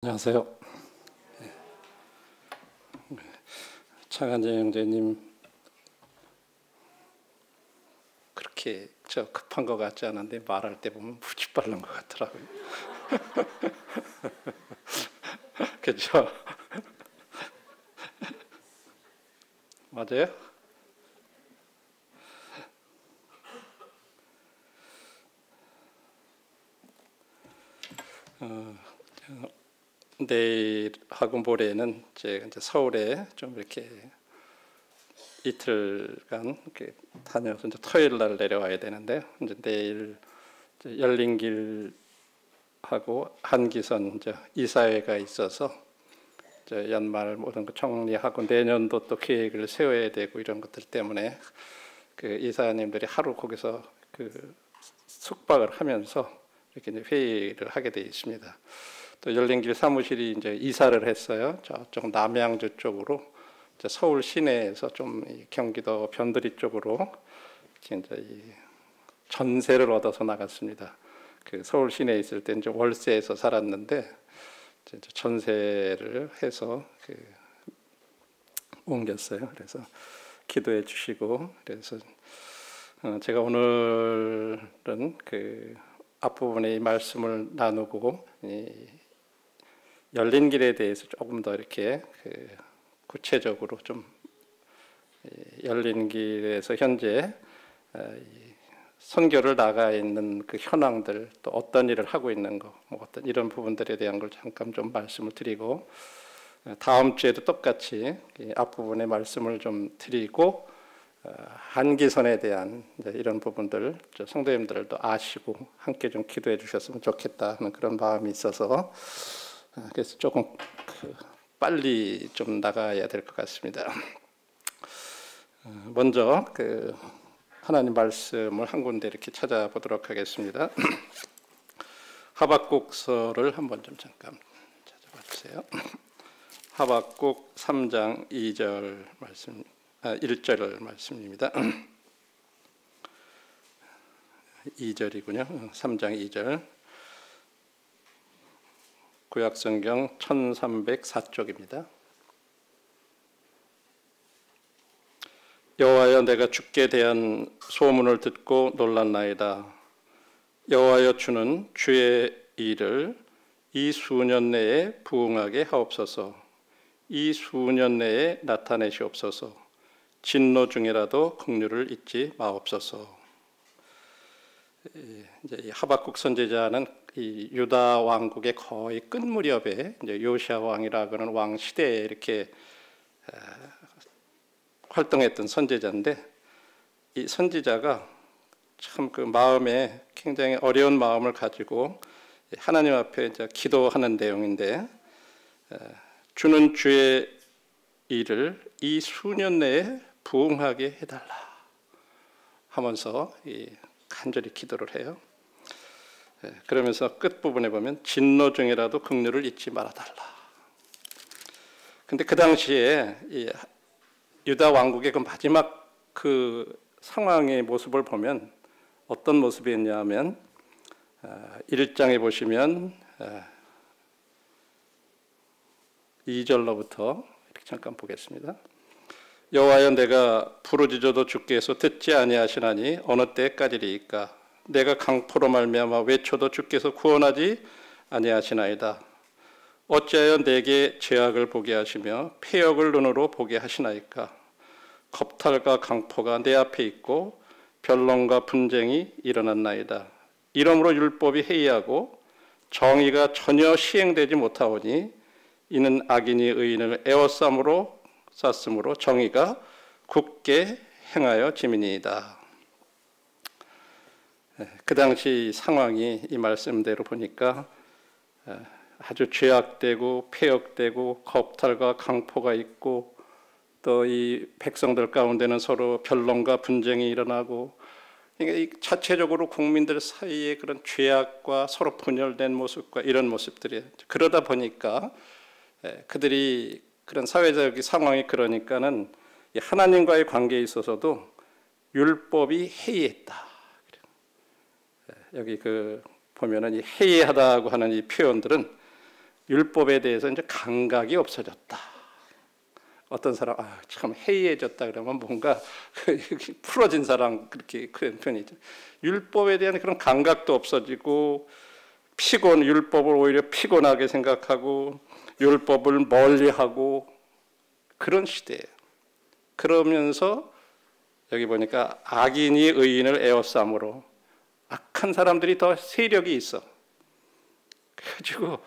안녕하세요. 차관재 형제님, 그렇게 급한 것 같지 않은데 말할 때 보면 무지 빠른 것 같더라고요. 그렇죠? 맞아요? 내일하고 모레는 이제 서울에 좀 이렇게 이틀간 다녀서 이제 토요일 날 내려와야 되는데, 이제 내일 이제 열린길하고 한기선 이제 이사회가 있어서 이제 연말 모든 거 정리하고 내년도 또 계획을 세워야 되고 이런 것들 때문에 그 이사님들이 하루 거기서 숙박을 하면서 이렇게 이제 회의를 하게 되어 있습니다. 또 열린길 사무실이 이제 이사를 했어요. 저쪽 남양주 쪽으로 이제 서울 시내에서 좀 경기도 변두리 쪽으로 이제 전세를 얻어서 나갔습니다. 그 서울 시내에 있을 때 이제 월세에서 살았는데 이제 전세를 해서 옮겼어요. 그래서 기도해 주시고, 그래서 제가 오늘은 앞부분에 이 말씀을 나누고 열린 길에 대해서 조금 더 이렇게 구체적으로 좀 열린 길에서 현재 선교를 나가 있는 그 현황들, 또 어떤 일을 하고 있는 거, 뭐 어떤 이런 부분들에 대한 걸 잠깐 좀 말씀을 드리고, 다음 주에도 똑같이 앞부분에 말씀을 좀 드리고, 한기선에 대한 이런 부분들 성도님들도 아시고 함께 좀 기도해 주셨으면 좋겠다 하는 그런 마음이 있어서, 그래서 조금 빨리 좀 나가야 될 것 같습니다. 먼저 하나님 말씀을 한 군데 이렇게 찾아보도록 하겠습니다. 하박국서를 한번 좀 잠깐 찾아봐 주세요. 하박국 3장 2절 말씀, 1절 말씀입니다. 2절이군요. 3장 2절. 구약성경 1304쪽입니다. 여호와여, 내가 주께 대한 소문을 듣고 놀랐나이다. 여호와여, 주는 주의 일을 이 수년 내에 부응하게 하옵소서. 이 수년 내에 나타내시옵소서. 진노 중이라도 긍휼을 잊지 마옵소서. 이제 하박국 선지자는 이 유다 왕국의 거의 끝 무렵에 이제 요시야 왕이라고 하는 왕 시대에 이렇게 활동했던 선지자인데, 이 선지자가 참 마음에 굉장히 어려운 마음을 가지고 하나님 앞에 이제 기도하는 내용인데, 주는 주의 일을 이 수년 내에 부응하게 해달라 하면서 간절히 기도를 해요. 그러면서 끝부분에 보면 진노 중이라도 긍휼을 잊지 말아달라. 근데 그 당시에 이 유다 왕국의 마지막 상황의 모습을 보면 어떤 모습이었냐면, 1장에 보시면 2절로부터 이렇게 잠깐 보겠습니다. 여호와여, 내가 부르짖어도 주께서 듣지 아니하시나니 어느 때까지리이까? 내가 강포로 말미암아 외쳐도 주께서 구원하지 아니하시나이다. 어찌하여 내게 죄악을 보게 하시며 패역을 눈으로 보게 하시나이까? 겁탈과 강포가 내 앞에 있고 변론과 분쟁이 일어났나이다. 이러므로 율법이 해이하고 정의가 전혀 시행되지 못하오니 이는 악인이 의인을 애워싸므로 쌌으므로 정의가 굳게 행하여 지민이이다. 그 당시 상황이 이 말씀대로 보니까 아주 죄악되고 패역되고 겁탈과 강포가 있고, 또 이 백성들 가운데는 서로 변론과 분쟁이 일어나고, 그러니까 자체적으로 국민들 사이에 그런 죄악과 서로 분열된 모습과 이런 모습들이, 그러다 보니까 그들이 그런 사회적 상황이 그러니까는 하나님과의 관계에 있어서도 율법이 해이했다. 여기 보면은 이 해이하다고 하는 이 표현들은 율법에 대해서 이제 감각이 없어졌다. 어떤 사람 참 해이해졌다 그러면 뭔가 풀어진 사람 그렇게 그런 편이죠. 율법에 대한 그런 감각도 없어지고 율법을 오히려 피곤하게 생각하고 율법을 멀리하고 그런 시대예요. 그러면서 여기 보니까 악인이 의인을 에워싸므로 악한 사람들이 더 세력이 있어. 그래가지고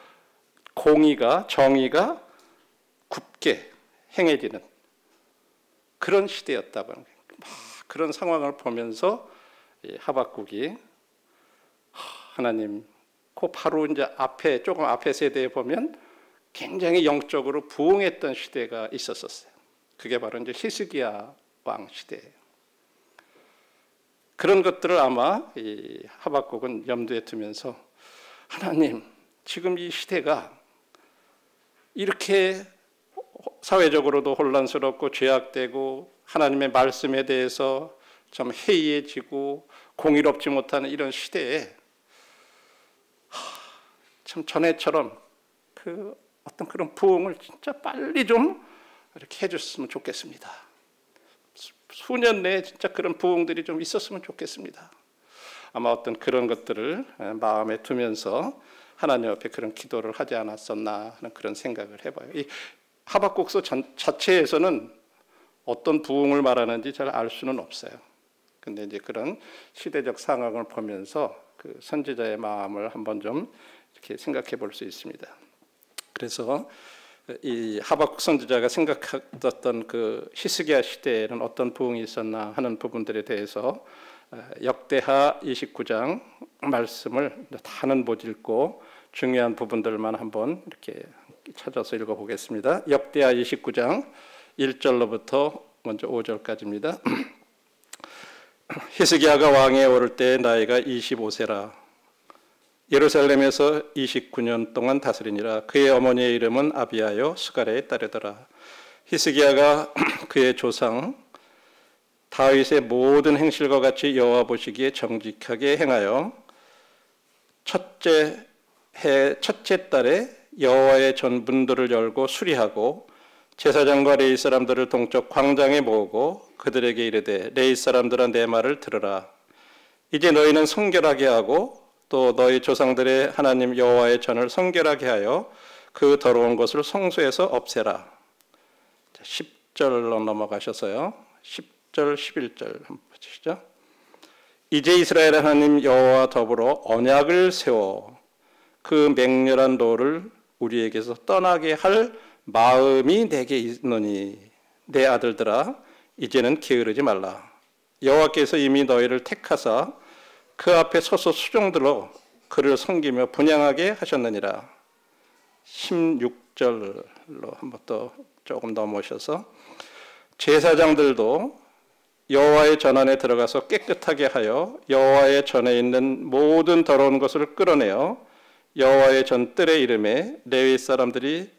공의가 정의가 굽게 행해지는 그런 시대였다고 하는 거예요. 그런 상황을 보면서 하박국이 하나님, 바로 이제 조금 앞에 세대에 보면 굉장히 영적으로 부흥했던 시대가 있었어요. 그게 바로 이제 히스기야 왕 시대예요. 그런 것들을 아마 이 하박국은 염두에 두면서 하나님, 지금 이 시대가 이렇게 사회적으로도 혼란스럽고 죄악되고 하나님의 말씀에 대해서 좀 해이해지고 공의롭지 못하는 이런 시대에 참 전에처럼 어떤 그런 부흥을 진짜 빨리 좀 이렇게 해줬으면 좋겠습니다. 수년 내에 진짜 그런 부흥들이 좀 있었으면 좋겠습니다. 아마 어떤 그런 것들을 마음에 두면서 하나님 앞에 그런 기도를 하지 않았었나 하는 그런 생각을 해봐요. 이 하박국서 자체에서는 어떤 부흥을 말하는지 잘 알 수는 없어요. 근데 이제 그런 시대적 상황을 보면서 그 선지자의 마음을 한번 좀 이렇게 생각해 볼 수 있습니다. 그래서 이 하박국 선지자가 생각했던 그 히스기야 시대에는 어떤 부흥이 있었나 하는 부분들에 대해서 역대하 29장 말씀을 다는 못 읽고 중요한 부분들만 한번 이렇게 찾아서 읽어보겠습니다. 역대하 29장 1절로부터 먼저 5절까지입니다. 히스기야가 왕에 오를 때 나이가 25세라. 예루살렘에서 29년 동안 다스리니라. 그의 어머니의 이름은 아비야요 스가랴의 딸이더라. 히스기야가 그의 조상 다윗의 모든 행실과 같이 여호와 보시기에 정직하게 행하여 첫째 달에 여호와의 전문들을 열고 수리하고 제사장과 레위 사람들을 동쪽 광장에 모으고 그들에게 이르되 레위 사람들아 내 말을 들으라. 이제 너희는 성결하게 하고 또 너희 조상들의 하나님 여호와의 전을 성결하게 하여 그 더러운 것을 성소에서 없애라. 10절로 넘어가셔서요. 10절 11절 한번 보시죠. 이제 이스라엘 하나님 여호와와 더불어 언약을 세워 그 맹렬한 노를 우리에게서 떠나게 할 마음이 내게 있노니 내 아들들아 이제는 게으르지 말라. 여호와께서 이미 너희를 택하사 그 앞에 서서 수종들로 그를 섬기며 분향하게 하셨느니라. 16절로 한번 더 조금 넘어오셔서 제사장들도 여호와의 전 안에 들어가서 깨끗하게 하여 여호와의 전에 있는 모든 더러운 것을 끌어내어 여호와의 전 뜰의 이름에 레위 사람들이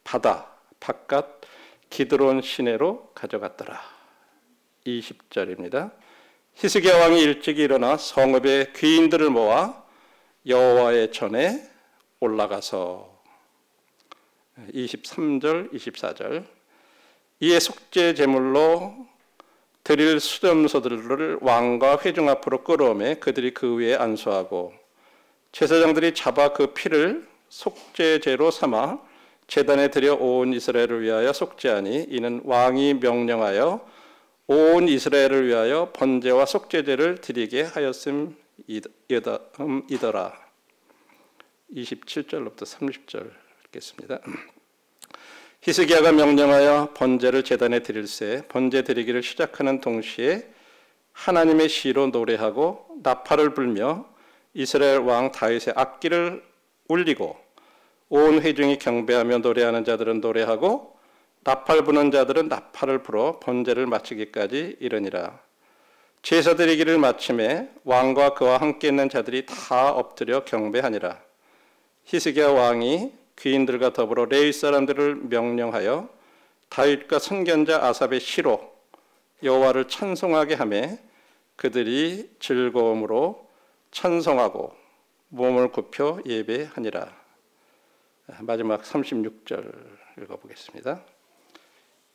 바깥 기드론 시내로 가져갔더라. 20절입니다. 히스기야 왕이 일찍 일어나 성읍의 귀인들을 모아 여호와의 전에 올라가서 23절 24절 이에 속죄 제물로 드릴 수염소들을 왕과 회중 앞으로 끌어오매 그들이 그 위에 안수하고 제사장들이 잡아 그 피를 속죄제로 삼아 제단에 드려 온 이스라엘을 위하여 속죄하니 이는 왕이 명령하여 온 이스라엘을 위하여 번제와 속죄제를 드리게 하였음이더라. 27절로부터 30절 읽겠습니다. 히스기야가 명령하여 번제를 제단에 드릴새 번제 드리기를 시작하는 동시에 하나님의 시로 노래하고 나팔을 불며 이스라엘 왕 다윗의 악기를 울리고 온 회중이 경배하며 노래하는 자들은 노래하고 나팔 부는 자들은 나팔을 불어 번제를 마치기까지 이르니라. 제사 드리기를 마침에 왕과 그와 함께 있는 자들이 다 엎드려 경배하니라. 히스기야 왕이 귀인들과 더불어 레위 사람들을 명령하여 다윗과 선견자 아삽의 시로 여호와를 찬송하게 하매 그들이 즐거움으로 찬송하고 몸을 굽혀 예배하니라. 마지막 36절 읽어보겠습니다.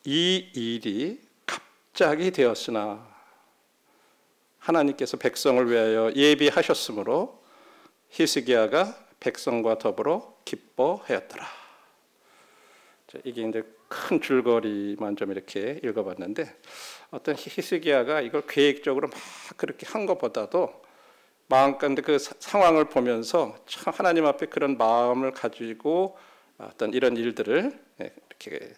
이 일이 갑자기 되었으나 하나님께서 백성을 위하여 예비하셨으므로 히스기야가 백성과 더불어 기뻐하였더라. 이게 이제 큰 줄거리만 좀 이렇게 읽어봤는데, 어떤 히스기야가 이걸 계획적으로 막 그렇게 한 것보다도 마음 가운데 그 상황을 보면서 참 하나님 앞에 그런 마음을 가지고 어떤 이런 일들을 이렇게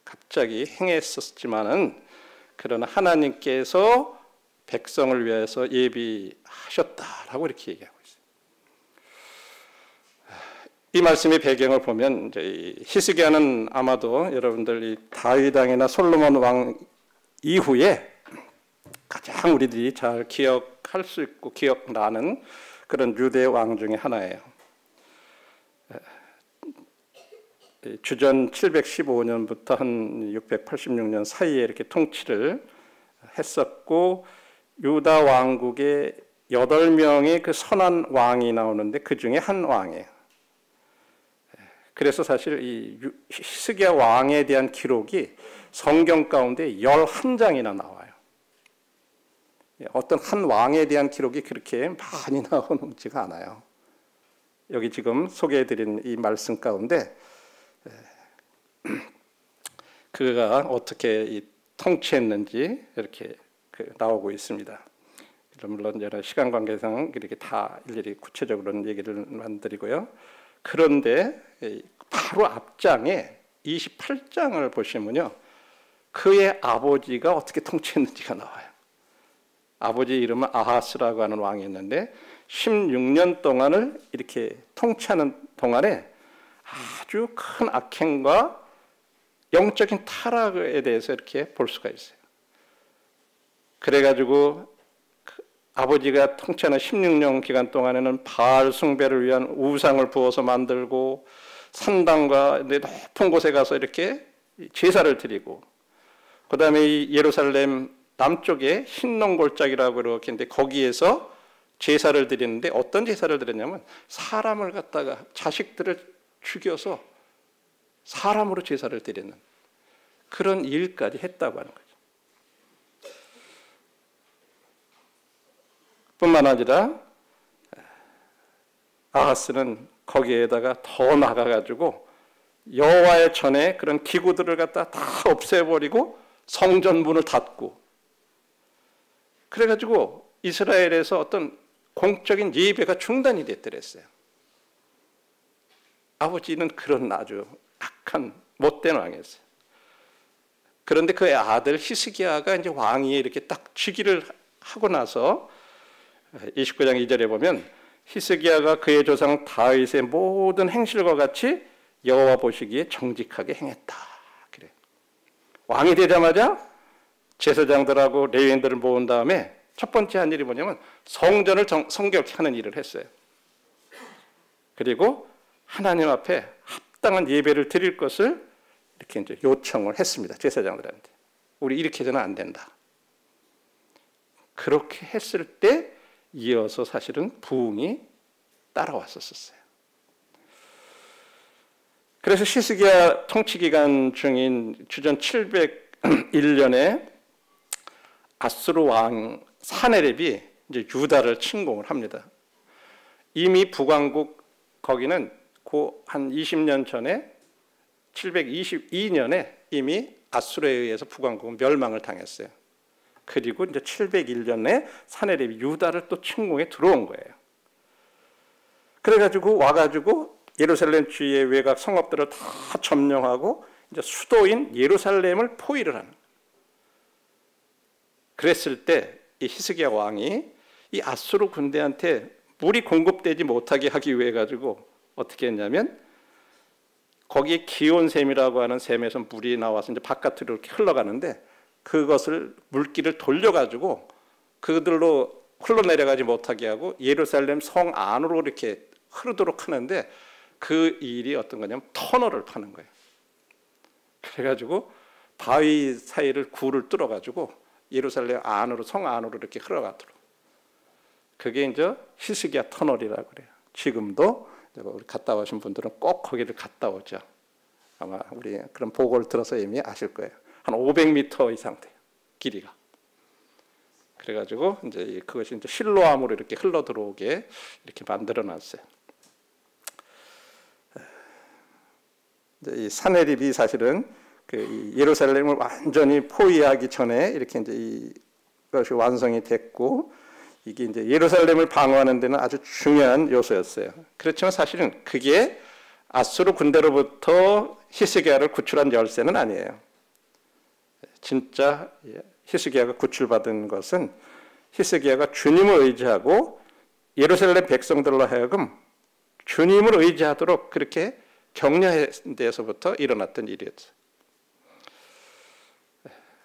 갑자기 행했었지만은, 그러나 하나님께서 백성을 위해서 예비하셨다라고 이렇게 얘기하고 있어요. 이 말씀의 배경을 보면 이제 히스기야는 아마도 여러분들 이 다윗 왕이나 솔로몬 왕 이후에 가장 우리들이 잘 기억할 수 있고 기억나는 그런 유대 왕 중에 하나예요. 주전 715년부터 한 686년 사이에 이렇게 통치를 했었고, 유다 왕국에 8명의 그 선한 왕이 나오는데 그 중에 한 왕이에요. 그래서 사실 이 히스기야 왕에 대한 기록이 성경 가운데 11장이나 나와요. 어떤 한 왕에 대한 기록이 그렇게 많이 나오지가 않아요. 여기 지금 소개해드린 이 말씀 가운데 그가 어떻게 통치했는지 이렇게 나오고 있습니다. 물론 여러 시간 관계상 이렇게 다 일일이 구체적으로는 얘기를 안 드리고요. 그런데 바로 앞장에 28장을 보시면요, 그의 아버지가 어떻게 통치했는지가 나와요. 아버지 이름은 아하스라고 하는 왕이 있는데 16년 동안을 이렇게 통치하는 동안에 아주 큰 악행과 영적인 타락에 대해서 이렇게 볼 수가 있어요. 그래가지고 아버지가 통치하는 16년 기간 동안에는 바알 숭배를 위한 우상을 부어서 만들고, 산당과 높은 곳에 가서 이렇게 제사를 드리고, 그 다음에 이 예루살렘 남쪽에 흰농골짜기라고 이렇게 있는데 거기에서 제사를 드리는데, 어떤 제사를 드렸냐면 사람을 갖다가 자식들을 죽여서 사람으로 제사를 드리는 그런 일까지 했다고 하는 거죠. 뿐만 아니라 아하스는 거기에다가 더 나가가지고 여호와의 전에 그런 기구들을 갖다 다 없애버리고 성전 문을 닫고, 그래가지고 이스라엘에서 어떤 공적인 예배가 중단이 됐더랬어요. 아버지는 그런 아주 악한 못된 왕이었어요. 그런데 그의 아들 히스기야가 이제 왕위에 이렇게 딱 즉위를 하고 나서 29장 2절에 보면 히스기야가 그의 조상 다윗의 모든 행실과 같이 여호와 보시기에 정직하게 행했다. 그래. 왕이 되자마자 제사장들하고 레위인들을 모은 다음에 첫 번째 한 일이 뭐냐면 성전을 성결하는 일을 했어요. 그리고 하나님 앞에 합당한 예배를 드릴 것을 이렇게 이제 요청을 했습니다. 제사장들한테. 우리 이렇게 해서는 안 된다. 그렇게 했을 때 이어서 사실은 부흥이 따라왔었어요. 그래서 히스기야 통치 기간 중인 주전 701년에 아수르 왕 사네립이 이제 유다를 침공을 합니다. 이미 북왕국 거기는 한 20년 전에 722년에 이미 아수르에 의해서 북왕국은 멸망을 당했어요. 그리고 이제 701년에 사네립이 유다를 또 침공해 들어온 거예요. 그래가지고 와가지고 예루살렘 주위의 외곽 성읍들을 다 점령하고 이제 수도인 예루살렘을 포위를 하는 거예요. 그랬을 때 이 히스기야 왕이 이 아수르 군대한테 물이 공급되지 못하게 하기 위해 가지고 어떻게 했냐면, 거기에 기온샘이라고 하는 샘에서 물이 나와서 이제 바깥으로 이렇게 흘러가는데 그것을 물길을 돌려가지고 그들로 흘러내려가지 못하게 하고 예루살렘 성 안으로 이렇게 흐르도록 하는데, 그 일이 어떤 거냐면 터널을 파는 거예요. 그래가지고 바위 사이를 굴을 뚫어가지고 예루살렘 안으로, 성 안으로 이렇게 흘러가도록. 그게 이제 히스기야 터널이라고 그래요. 지금도 우리 갔다 오신 분들은 꼭 거기를 갔다 오죠. 아마 우리 그런 보고를 들어서 이미 아실 거예요. 한 500m 이상 돼요, 길이가. 그래가지고 이제 그것이 이제 실로암으로 이렇게 흘러 들어오게 이렇게 만들어놨어요. 이제 이 사네립이 사실은 그 예루살렘을 완전히 포위하기 전에 이렇게 이제 이것이 완성이 됐고, 이게 이제 예루살렘을 방어하는 데는 아주 중요한 요소였어요. 그렇지만 사실은 그게 아수르 군대로부터 히스기야를 구출한 열쇠는 아니에요. 진짜 히스기야가 구출받은 것은 히스기야가 주님을 의지하고 예루살렘 백성들로 하여금 주님을 의지하도록 그렇게 격려한 데서부터 일어났던 일이었어요.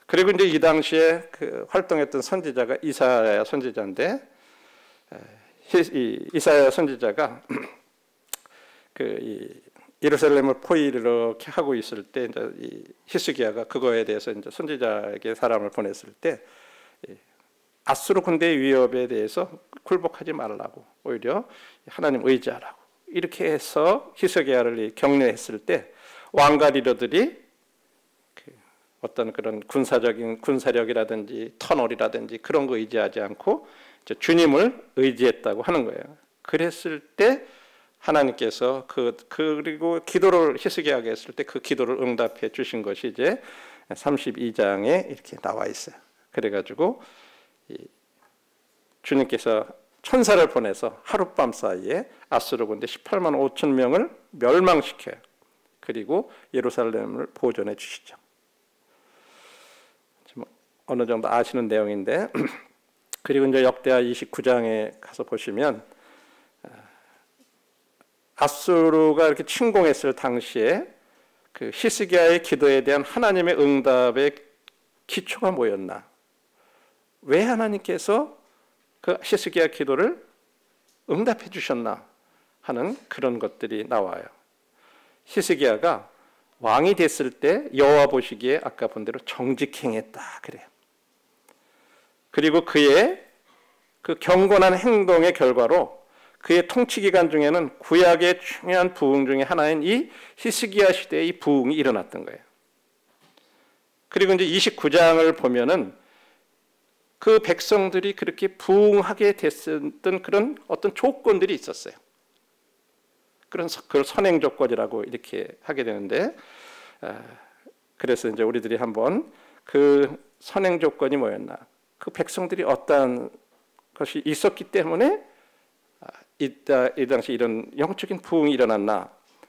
그리고 이제 이 당시에 그 활동했던 선지자가 이사야 선지자인데, 이사야 선지자가 그 예루살렘을 포위를 이렇게 하고 있을 때 이제 이 히스기야가 그거에 대해서 이제 선지자에게 사람을 보냈을 때 아수르 군대의 위협에 대해서 굴복하지 말라고, 오히려 하나님 의지하라고 이렇게 해서 히스기야를 격려했을 때, 왕과 리더들이 어떤 그런 군사력이라든지 터널이라든지 그런 거 의지하지 않고 주님을 의지했다고 하는 거예요. 그랬을 때 하나님께서 그리고 기도를 히스기야가 했을 때 그 기도를 응답해 주신 것이 이제 32장에 이렇게 나와 있어요. 그래가지고 주님께서 천사를 보내서 하룻밤 사이에 아수르 군대 18만 5천 명을 멸망시켜요. 그리고 예루살렘을 보존해 주시죠. 어느 정도 아시는 내용인데, 그리고 이제 역대하 29장에 가서 보시면 아수르가 이렇게 침공했을 당시에 그 히스기야의 기도에 대한 하나님의 응답의 기초가 뭐였나? 왜 하나님께서 그 히스기야 기도를 응답해 주셨나 하는 그런 것들이 나와요. 히스기야가 왕이 됐을 때 여호와 보시기에 아까 본 대로 정직행했다 그래요. 그리고 그의 그 경건한 행동의 결과로 그의 통치 기간 중에는 구약의 중요한 부흥 중에 하나인 이 히스기야 시대의 이 부흥이 일어났던 거예요. 그리고 이제 29장을 보면은 그 백성들이 그렇게 부흥하게 됐던 그런 어떤 조건들이 있었어요. 그걸 선행 조건이라고 이렇게 하게 되는데, 그래서 이제 우리들이 한번 그 선행 조건이 뭐였나, 그 백성들이 어떠한 것이 있었기 때문에 이 당시 이런 영적인 부흥이 일어났나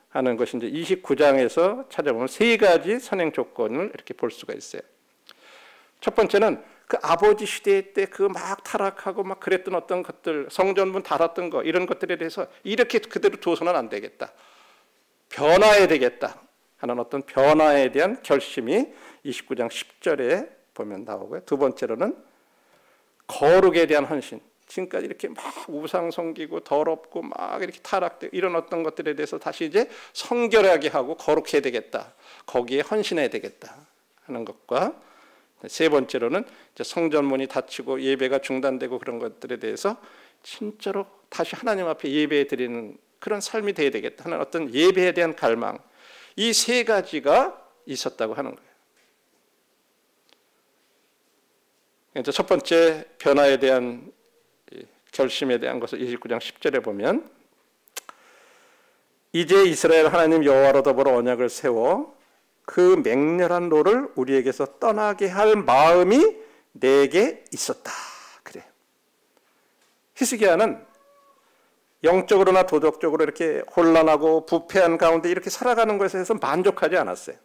하는 것이 이제 29장에서 찾아보면 세 가지 선행 조건을 이렇게 볼 수가 있어요. 첫 번째는 그 아버지 시대 때 그 막 타락하고 막 그랬던 어떤 것들, 성전문 닳았던 거, 이런 것들에 대해서 이렇게 그대로 두어서는 안 되겠다, 변화해야 되겠다 하는 어떤 변화에 대한 결심이 29장 10절에 보면 나오고요. 두 번째로는 거룩에 대한 헌신, 지금까지 이렇게 막 우상 섬기고 더럽고 막 이렇게 타락되고 이런 어떤 것들에 대해서 다시 이제 성결하게 하고 거룩해야 되겠다, 거기에 헌신해야 되겠다 하는 것과, 세 번째로는 이제 성전문이 닫히고 예배가 중단되고 그런 것들에 대해서 진짜로 다시 하나님 앞에 예배 드리는 그런 삶이 되어야 되겠다 하는 어떤 예배에 대한 갈망, 이 세 가지가 있었다고 하는 거예요. 이제 첫 번째 변화에 대한 결심에 대한 것을 29장 10절에 보면, 이제 이스라엘 하나님 여호와로 더불어 언약을 세워 그 맹렬한 노를 우리에게서 떠나게 할 마음이 내게 있었다 그래. 히스기야는 영적으로나 도덕적으로 이렇게 혼란하고 부패한 가운데 이렇게 살아가는 것에 대해서 만족하지 않았어요.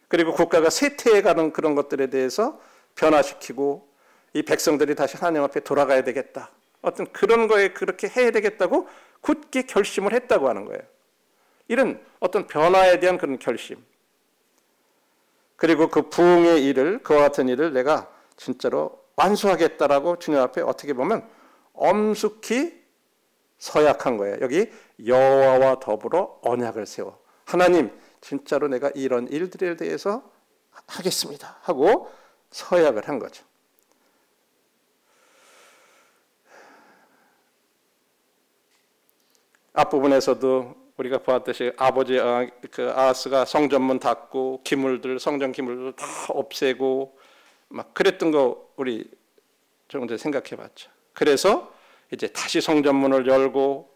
그리고 국가가 쇠퇴해가는 그런 것들에 대해서 변화시키고 이 백성들이 다시 하나님 앞에 돌아가야 되겠다, 어떤 그런 거에 그렇게 해야 되겠다고 굳게 결심을 했다고 하는 거예요. 이런 어떤 변화에 대한 그런 결심, 그리고 그 부흥의 일을, 그와 같은 일을 내가 진짜로 완수하겠다라고 주님 앞에 어떻게 보면 엄숙히 서약한 거예요. 여기 여호와와 더불어 언약을 세워, 하나님 진짜로 내가 이런 일들에 대해서 하겠습니다 하고 서약을 한 거죠. 앞부분에서도 우리가 보았듯이 아버지 그 아하스가 성전문 닫고 기물들, 성전 기물들 다 없애고 막 그랬던 거 우리 좀 이제 생각해봤죠. 그래서 이제 다시 성전문을 열고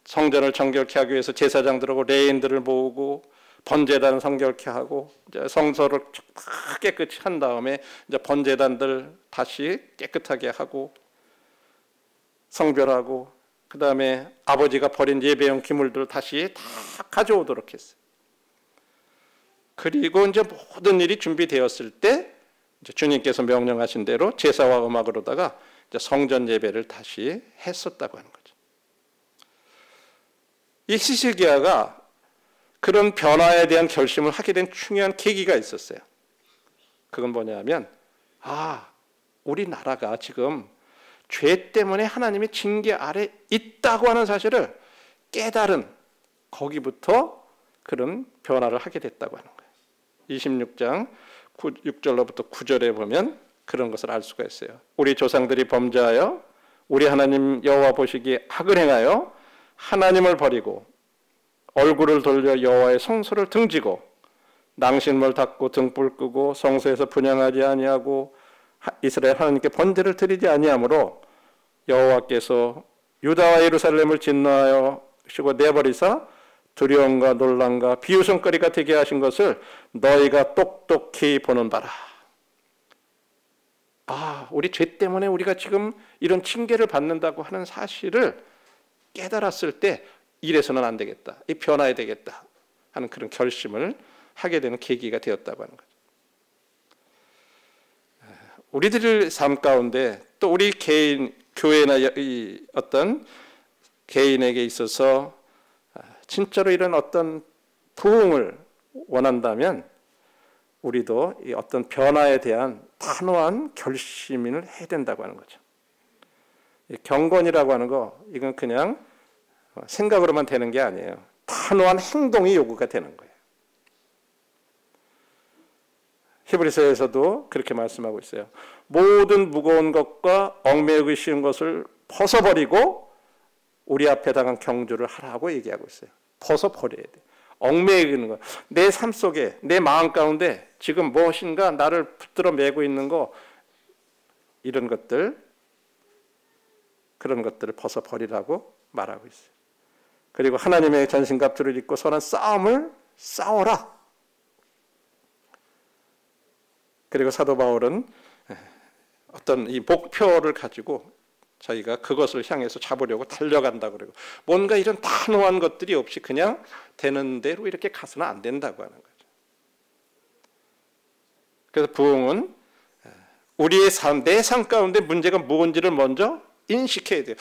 성전을 정결케 하기 위해서 제사장들하고 레인들을 모으고 번제단 성결케 하고 이제 성소를 깨끗이 한 다음에 이제 번제단들 다시 깨끗하게 하고 성별하고 그 다음에 아버지가 버린 예배용 기물들을 다시 다 가져오도록 했어요. 그리고 이제 모든 일이 준비되었을 때 이제 주님께서 명령하신 대로 제사와 음악으로다가 이제 성전 예배를 다시 했었다고 하는 거죠. 이 히스기야가 그런 변화에 대한 결심을 하게 된 중요한 계기가 있었어요. 그건 뭐냐면 우리나라가 지금 죄 때문에 하나님의 징계 아래 있다고 하는 사실을 깨달은 거기부터 그런 변화를 하게 됐다고 하는 거예요. 26장 6절로부터 9절에 보면 그런 것을 알 수가 있어요. 우리 조상들이 범죄하여 우리 하나님 여호와 보시기에 악을 행하여 하나님을 버리고 얼굴을 돌려 여호와의 성소를 등지고 낭신물 닦고 등불 끄고 성소에서 분향하지 아니하고 이스라엘 하나님께 번제를 드리지 아니하므로 여호와께서 유다와 예루살렘을 진노하여 시고 내버리사 두려움과 놀람과 비웃음거리가 되게 하신 것을 너희가 똑똑히 보는 바라. 우리 죄 때문에 우리가 지금 이런 징계를 받는다고 하는 사실을 깨달았을 때 이래서는 안 되겠다, 이 변화해야 되겠다 하는 그런 결심을 하게 되는 계기가 되었다고 하는 거죠. 우리들의 삶 가운데 또 우리 개인, 교회나 이 어떤 개인에게 있어서 진짜로 이런 어떤 부흥을 원한다면 우리도 이 어떤 변화에 대한 단호한 결심을 해야 된다고 하는 거죠. 경건이라고 하는 거, 이건 그냥 생각으로만 되는 게 아니에요. 단호한 행동이 요구가 되는 거예요. 히브리서에서도 그렇게 말씀하고 있어요. 모든 무거운 것과 얽매이기 쉬운 것을 벗어버리고 우리 앞에 당한 경주를 하라고 얘기하고 있어요. 벗어버려야 돼. 얽매이는 거. 내 삶 속에, 내 마음 가운데 지금 무엇인가 나를 붙들어 매고 있는 거, 이런 것들, 그런 것들을 벗어버리라고 말하고 있어요. 그리고 하나님의 전신갑주를 입고 선한 싸움을 싸워라. 그리고 사도 바울은 어떤 이 목표를 가지고 저희가 그것을 향해서 잡으려고 달려간다고 그러고, 뭔가 이런 단호한 것들이 없이 그냥 되는 대로 이렇게 가서는 안 된다고 하는 거죠. 그래서 부흥은 우리의 삶, 내 삶 가운데 문제가 뭔지를 먼저 인식해야 돼요.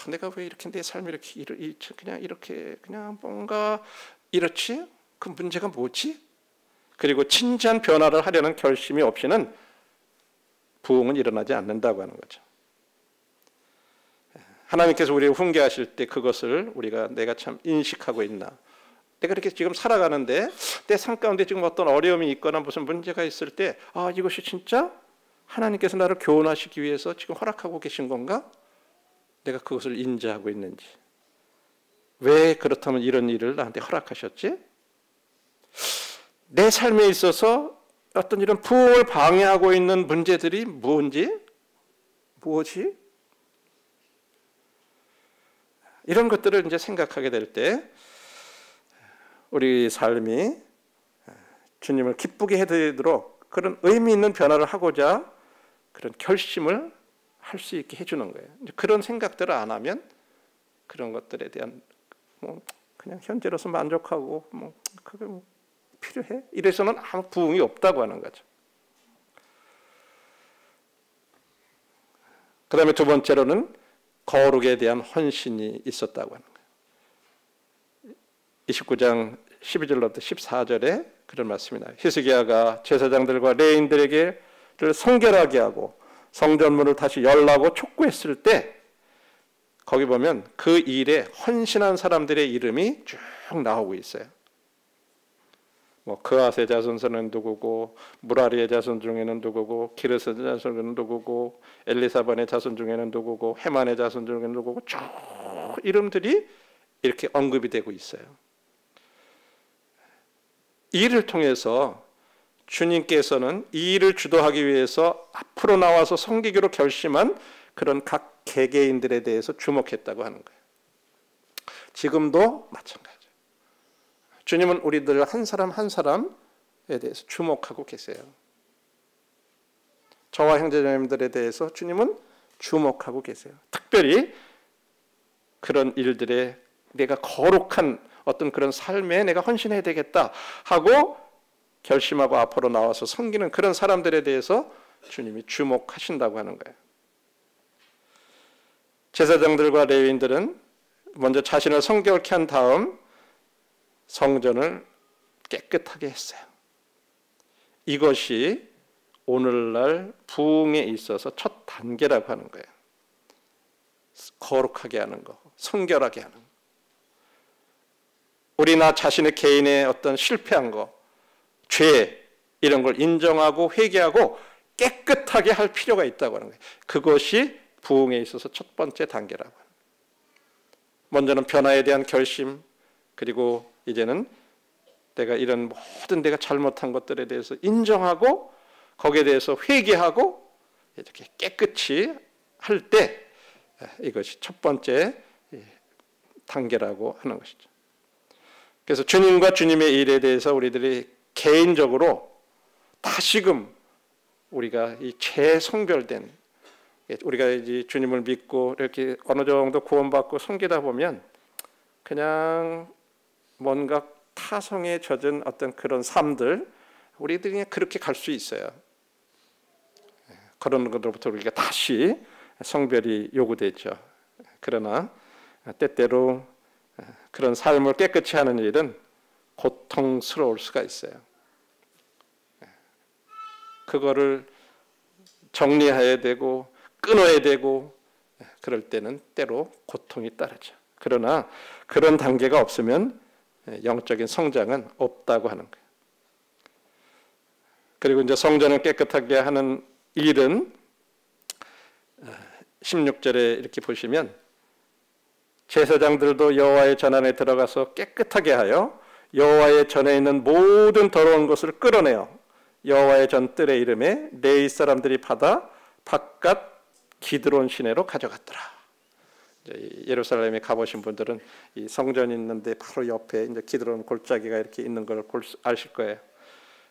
내가 왜 이렇게 내 삶이 이렇게 그냥 이렇게 그냥 뭔가 이렇지? 그 문제가 뭐지? 그리고 진지한 변화를 하려는 결심이 없이는 부흥은 일어나지 않는다고 하는 거죠. 하나님께서 우리를 훈계하실 때 그것을 내가 참 인식하고 있나? 내가 이렇게 지금 살아가는데 내 삶 가운데 지금 어떤 어려움이 있거나 무슨 문제가 있을 때 이것이 진짜 하나님께서 나를 교훈하시기 위해서 지금 허락하고 계신 건가? 내가 그것을 인지하고 있는지, 왜 그렇다면 이런 일을 나한테 허락하셨지? 내 삶에 있어서 어떤 이런 부흥을 방해하고 있는 문제들이 무엇이? 이런 것들을 이제 생각하게 될 때 우리 삶이 주님을 기쁘게 해드리도록 그런 의미 있는 변화를 하고자 그런 결심을 할 수 있게 해주는 거예요. 그런 생각들을 안 하면 그런 것들에 대한 그냥 현재로서 만족하고 그게 필요해? 이래서는 아무 부흥이 없다고 하는 거죠. 그 다음에 두 번째로는 거룩에 대한 헌신이 있었다고 하는 거예요. 29장 12절로부터 14절에 그런 말씀이 나와요. 히스기야가 제사장들과 레인들에게 성결하게 하고 성전문을 다시 열라고 촉구했을 때 거기 보면 그 일에 헌신한 사람들의 이름이 쭉 나오고 있어요. 그아스의 자손은 누구고, 무라리의 자손 중에는 누구고, 기르스의 자손은 누구고, 엘리사반의 자손 중에는 누구고, 헤만의 자손 중에는 누구고, 쭉 이름들이 이렇게 언급이 되고 있어요. 이 일을 통해서 주님께서는 이 일을 주도하기 위해서 앞으로 나와서 섬기기로 결심한 그런 각 개개인들에 대해서 주목했다고 하는 거예요. 지금도 마찬가지예요. 주님은 우리들 한 사람 한 사람에 대해서 주목하고 계세요. 저와 형제자매들에 대해서 주님은 주목하고 계세요. 특별히 그런 일들에 내가 거룩한 어떤 그런 삶에 내가 헌신해야 되겠다 하고 결심하고 앞으로 나와서 섬기는 그런 사람들에 대해서 주님이 주목하신다고 하는 거예요. 제사장들과 레위인들은 먼저 자신을 성결케 한 다음 성전을 깨끗하게 했어요. 이것이 오늘날 부흥에 있어서 첫 단계라고 하는 거예요. 거룩하게 하는 거, 성결하게 하는 거. 우리나 자신의 개인의 어떤 실패한 거, 죄 이런 걸 인정하고 회개하고 깨끗하게 할 필요가 있다고 하는 거예요. 그것이 부흥에 있어서 첫 번째 단계라고 합니다. 먼저는 변화에 대한 결심, 그리고 이제는 내가 이런 모든 내가 잘못한 것들에 대해서 인정하고 거기에 대해서 회개하고 이렇게 깨끗이 할 때 이것이 첫 번째 단계라고 하는 것이죠. 그래서 주님과 주님의 일에 대해서 우리들이 개인적으로 다시금 우리가 이 재성별된, 우리가 이제 주님을 믿고 이렇게 어느 정도 구원받고 섬기다 보면 그냥 뭔가 타성에 젖은 어떤 그런 삶들, 우리들이 그냥 그렇게 갈 수 있어요. 그런 것으로부터 우리가 다시 성별이 요구되죠. 그러나 때때로 그런 삶을 깨끗이 하는 일은 고통스러울 수가 있어요. 그거를 정리해야 되고 끊어야 되고 그럴 때는 때로 고통이 따르죠. 그러나 그런 단계가 없으면 영적인 성장은 없다고 하는 거예요. 그리고 이제 성전을 깨끗하게 하는 일은 16절에 이렇게 보시면 제사장들도 여호와의 전 안에 들어가서 깨끗하게 하여 여호와의 전에 있는 모든 더러운 것을 끌어내어 여호와의 전 뜰의 이름에 네 사람들이 받아 바깥 기드론 시내로 가져갔더라. 예루살렘에 가보신 분들은 이 성전이 있는데 바로 옆에 이제 기드론 골짜기가 이렇게 있는 걸 아실 거예요.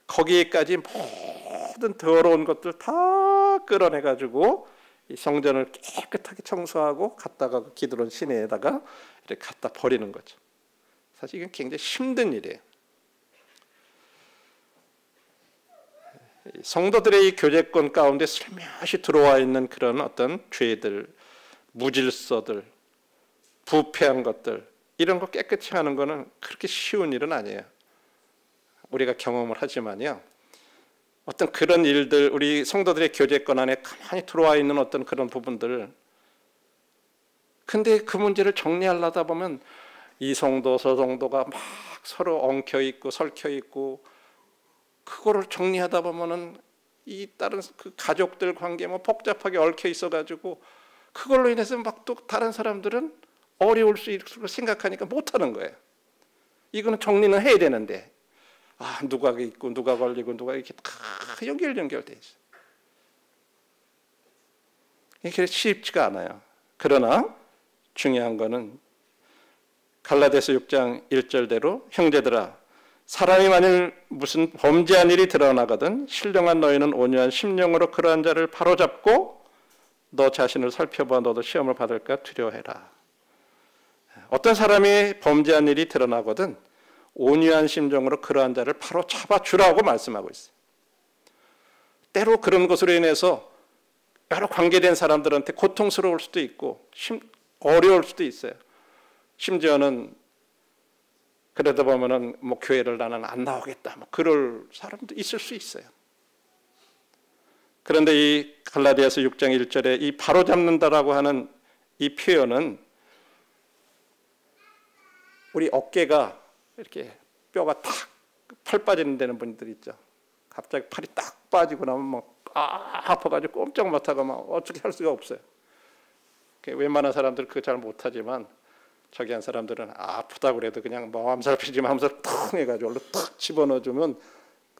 거기까지 모든 더러운 것들 다 끌어내 가지고 이 성전을 깨끗하게 청소하고 갖다가 기드론 시내에다가 이렇게 갖다 버리는 거죠. 사실 이건 굉장히 힘든 일이에요. 성도들의 이 교제권 가운데 슬며시 들어와 있는 그런 어떤 죄들, 무질서들, 부패한 것들, 이런 거 깨끗이 하는 거는 그렇게 쉬운 일은 아니에요. 우리가 경험을 하지만요, 어떤 그런 일들, 우리 성도들의 교제권 안에 가만히 들어와 있는 어떤 그런 부분들, 근데 그 문제를 정리하려다 보면 이 성도 저 성도가 막 서로 엉켜 있고 설켜 있고, 그거를 정리하다 보면은 이 다른 그 가족들 관계 뭐 복잡하게 얽혀 있어가지고 그걸로 인해서 막 또 다른 사람들은 어려울 수 있을 생각하니까 못하는 거예요. 이거는 정리는 해야 되는데 누가 있고 누가 걸리고 누가 이렇게 다 연결돼 있어요. 이게 쉽지가 않아요. 그러나 중요한 거는 갈라디아서 6장 1절대로 형제들아, 사람이 만일 무슨 범죄한 일이 드러나거든 신령한 너희는 온유한 심령으로 그러한 자를 바로잡고 너 자신을 살펴봐 너도 시험을 받을까 두려워해라. 어떤 사람이 범죄한 일이 드러나거든 온유한 심정으로 그러한 자를 바로 잡아주라고 말씀하고 있어요. 때로 그런 것으로 인해서 여러 관계된 사람들한테 고통스러울 수도 있고 어려울 수도 있어요. 심지어는 그러다 보면은 뭐 교회를 나는 안 나오겠다, 뭐 그럴 사람도 있을 수 있어요. 그런데 이 갈라디아서 6장 1절에 이 바로잡는다라고 하는 이 표현은 우리 어깨가 이렇게 뼈가 탁 팔 빠지는 데는 분들 있죠. 갑자기 팔이 딱 빠지고 나면 막 아파가지고 꼼짝 못하고 막 어떻게 할 수가 없어요. 웬만한 사람들 그거 잘 못하지만 저기 한 사람들은 아프다고 그래도 그냥 뭐 암살피지 하면서 탁 해가지고 얼른 탁 집어넣어주면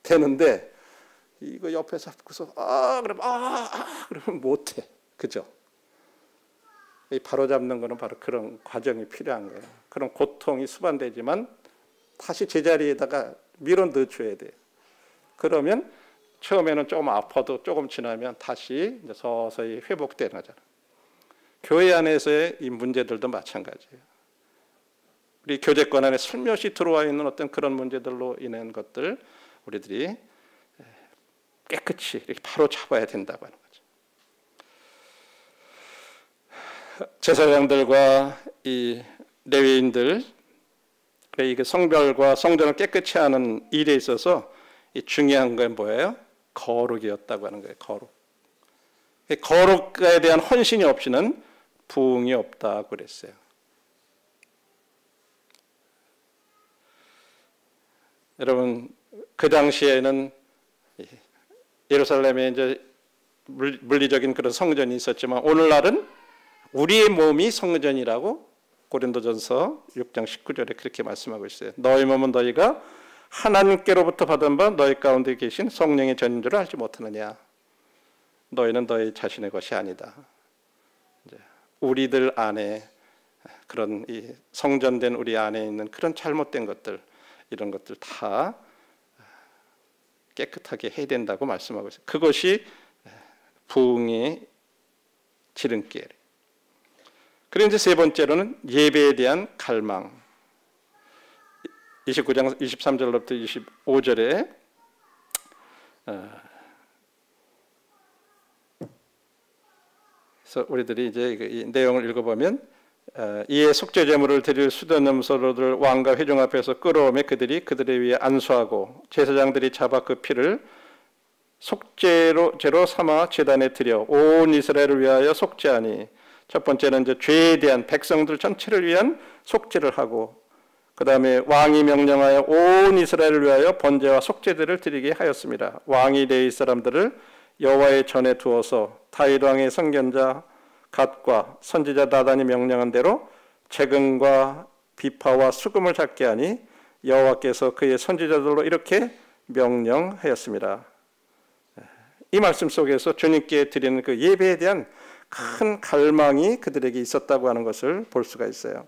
되는데 이거 옆에서 잡고서 그러면 못해. 그죠? 이 바로 잡는 거는 바로 그런 과정이 필요한 거예요. 그런 고통이 수반되지만 다시 제자리에다가 밀어 넣어줘야 돼요. 그러면 처음에는 조금 아파도 조금 지나면 다시 이제 서서히 회복되는 거잖아요. 교회 안에서의 이 문제들도 마찬가지예요. 우리 교제권 안에 슬며시 들어와 있는 어떤 그런 문제들로 인한 것들 우리들이 깨끗이 이렇게 바로 잡아야 된다고 하는 거죠. 제사장들과 이 레위인들, 이게 성별과 성전을 깨끗이 하는 일에 있어서 이 중요한 건 뭐예요? 거룩이었다고 하는 거예요. 거룩. 거룩에 대한 헌신이 없이는 부흥이 없다고 그랬어요. 여러분, 그 당시에는 예루살렘에 이제 물리적인 그런 성전이 있었지만 오늘날은 우리의 몸이 성전이라고 고린도전서 6장 19절에 그렇게 말씀하고 있어요. 너희 몸은 너희가 하나님께로부터 받은 바 너희 가운데 계신 성령의 전인 줄 알지 못하느냐. 너희는 너희 자신의 것이 아니다. 이제 우리들 안에 그런 이 성전된 우리 안에 있는 그런 잘못된 것들, 이런 것들 다 깨끗하게 해야 된다고 말씀하고 있어요. 그것이 부흥의 지름길. 그리고 이제 세 번째로는 예배에 대한 갈망. 29장 23절부터 25절에 그래서 우리들이 이제 이 내용을 읽어보면 이에 속죄 제물을 드릴 수된 염소를 왕과 회중 앞에서 끌어오매 그들이 위에 안수하고 제사장들이 잡아 그 피를 속죄로 삼아 제단에 드려 온 이스라엘을 위하여 속죄하니 첫 번째는 이제 죄에 대한 백성들 전체를 위한 속죄를 하고 그 다음에 왕이 명령하여 온 이스라엘을 위하여 번제와 속죄들을 드리게 하였습니다. 왕이 레위 사람들을 여호와의 전에 두어서 다윗 왕의 선견자 갓과 선지자 나단이 명령한 대로 재금과 비파와 수금을 잡게 하니 여호와께서 그의 선지자들로 이렇게 명령하였습니다. 이 말씀 속에서 주님께 드리는 그 예배에 대한 큰 갈망이 그들에게 있었다고 하는 것을 볼 수가 있어요.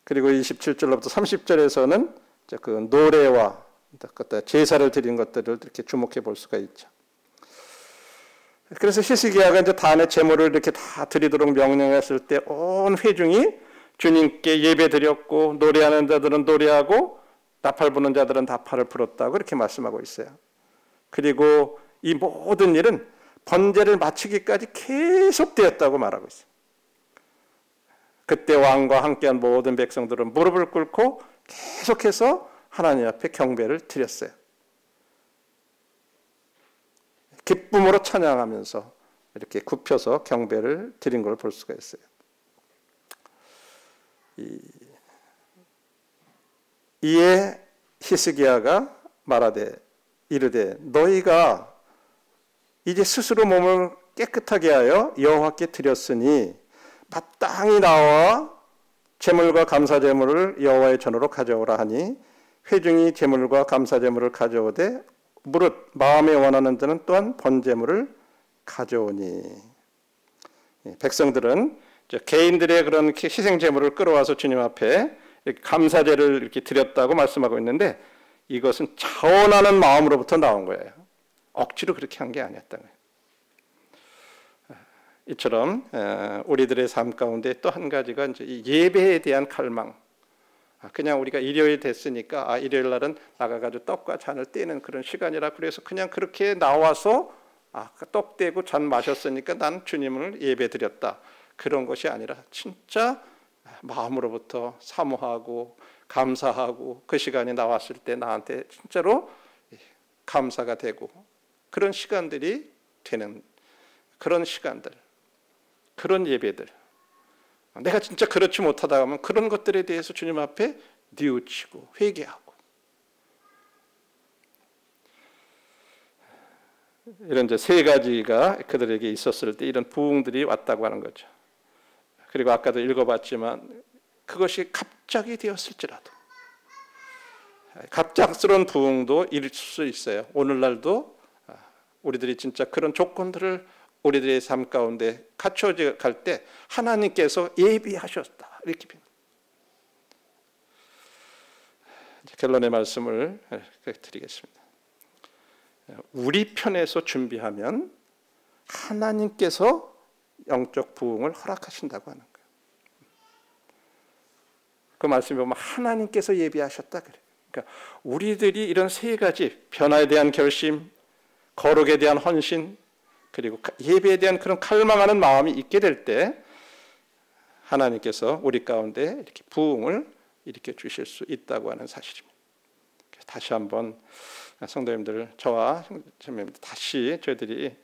그리고 27절로부터 30절에서는 그 노래와 제사를 드린 것들을 이렇게 주목해 볼 수가 있죠. 그래서 히스기야가 이제 단의 제물을 이렇게 다 드리도록 명령했을 때 온 회중이 주님께 예배 드렸고 노래하는 자들은 노래하고 나팔 부는 자들은 나팔을 불었다고 이렇게 말씀하고 있어요. 그리고 이 모든 일은 번제를 마치기까지 계속되었다고 말하고 있어요. 그때 왕과 함께한 모든 백성들은 무릎을 꿇고 계속해서 하나님 앞에 경배를 드렸어요. 기쁨으로 찬양하면서 이렇게 굽혀서 경배를 드린 걸 볼 수가 있어요. 이에 히스기야가 말하되 이르되 너희가 이제 스스로 몸을 깨끗하게 하여 여호와께 드렸으니 마땅히 나와 제물과 감사 제물을 여호와의 전으로 가져오라 하니 회중이 제물과 감사 제물을 가져오되 무릇 마음에 원하는 자는 또한 번제물을 가져오니 백성들은 개인들의 그런 희생 제물을 끌어와서 주님 앞에 이렇게 감사제를 이렇게 드렸다고 말씀하고 있는데 이것은 자원하는 마음으로부터 나온 거예요. 억지로 그렇게 한 게 아니었다는 거예요. 이처럼 우리들의 삶 가운데 또 한 가지가 이제 이 예배에 대한 갈망. 그냥 우리가 일요일 됐으니까 일요일 날은 나가가지고 떡과 잔을 떼는 그런 시간이라 그래서 그냥 그렇게 나와서 떡 떼고 잔 마셨으니까 난 주님을 예배 드렸다. 그런 것이 아니라 진짜 마음으로부터 사모하고 감사하고 그 시간이 나왔을 때 나한테 진짜로 감사가 되고 그런 시간들이 되는 그런 시간들, 그런 예배들. 내가 진짜 그렇지 못하다 하면 그런 것들에 대해서 주님 앞에 뉘우치고 회개하고 이런 이제 세 가지가 그들에게 있었을 때 이런 부흥들이 왔다고 하는 거죠. 그리고 아까도 읽어봤지만 그것이 갑자기 되었을지라도 갑작스러운 부흥도 있을 수 있어요. 오늘날도 우리들이 진짜 그런 조건들을 우리들의 삶 가운데 갖춰져 갈 때 하나님께서 예비하셨다 이렇게 봅니다. 결론의 말씀을 드리겠습니다. 우리 편에서 준비하면 하나님께서 영적 부흥을 허락하신다고 하는 거예요. 그 말씀에 보면 하나님께서 예비하셨다 그래요. 그러니까 우리들이 이런 세 가지 변화에 대한 결심, 거룩에 대한 헌신, 그리고 예배에 대한 그런 갈망하는 마음이 있게 될 때 하나님께서 우리 가운데 이렇게 부흥을 일으켜 주실 수 있다고 하는 사실입니다. 다시 한번 성도님들, 저와 형제님들 다시 저희들이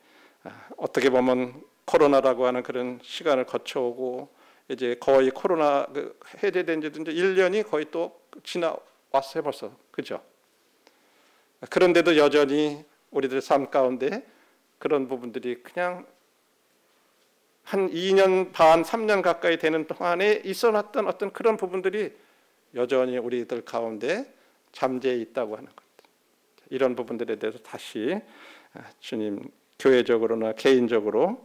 어떻게 보면 코로나라고 하는 그런 시간을 거쳐오고 이제 거의 코로나 해제된 지도 이제 1년이 거의 또 지나왔어요 벌써. 그죠? 그런데도 여전히 우리들의 삶 가운데 그런 부분들이 그냥 한 2년 반, 3년 가까이 되는 동안에 있어놨던 어떤 그런 부분들이 여전히 우리들 가운데 잠재해 있다고 하는 것. 이런 부분들에 대해서 다시 주님 교회적으로나 개인적으로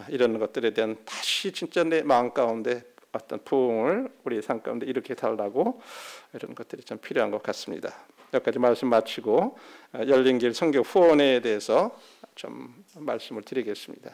이런 것들에 대한 다시 진짜 내 마음 가운데 어떤 부흥을 우리 삶 가운데 이렇게 달라고 이런 것들이 좀 필요한 것 같습니다. 여기까지 말씀 마치고 열린 길 선교 후원회에 대해서 좀 말씀을 드리겠습니다.